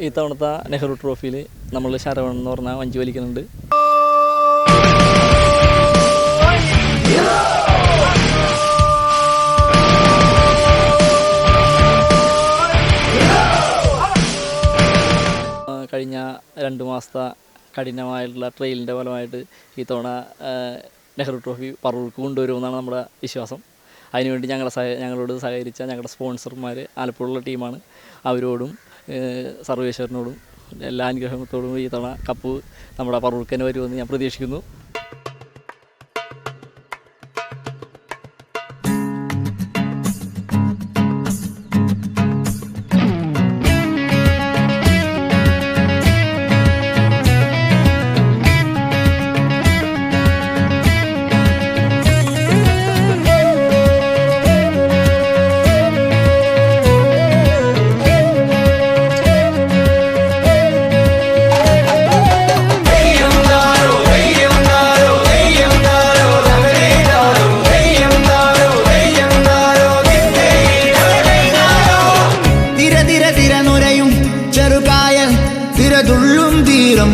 ഈ തവണത്തെ നെഹ്റു ട്രോഫിയിൽ നമ്മൾ ശരവൺ എന്ന് പറഞ്ഞാൽ വഞ്ചി വലിക്കുന്നുണ്ട്. കഴിഞ്ഞ 2 മാസത്തെ കഠിനമായിട്ടുള്ള ട്രെയിലിൻ്റെ ഫലമായിട്ട് ഈ തവണ നെഹ്റു ട്രോഫി പറവൂർക്ക് കൊണ്ടുവരുമെന്നാണ് നമ്മുടെ വിശ്വാസം. അതിനുവേണ്ടി ഞങ്ങളോട് സഹകരിച്ച ഞങ്ങളുടെ സ്പോൺസർമാർ ആലപ്പുഴയുള്ള ടീമാണ്. അവരോടും സർവേശ്വരനോടും എല്ലാ അനുഗ്രഹത്തോടും ഈ തവണ കപ്പ് നമ്മുടെ പറവൂർക്ക് തന്നെ വരുമെന്ന് ഞാൻ പ്രതീക്ഷിക്കുന്നു. ചെറുകായൽ തിരതുള്ളും തീരം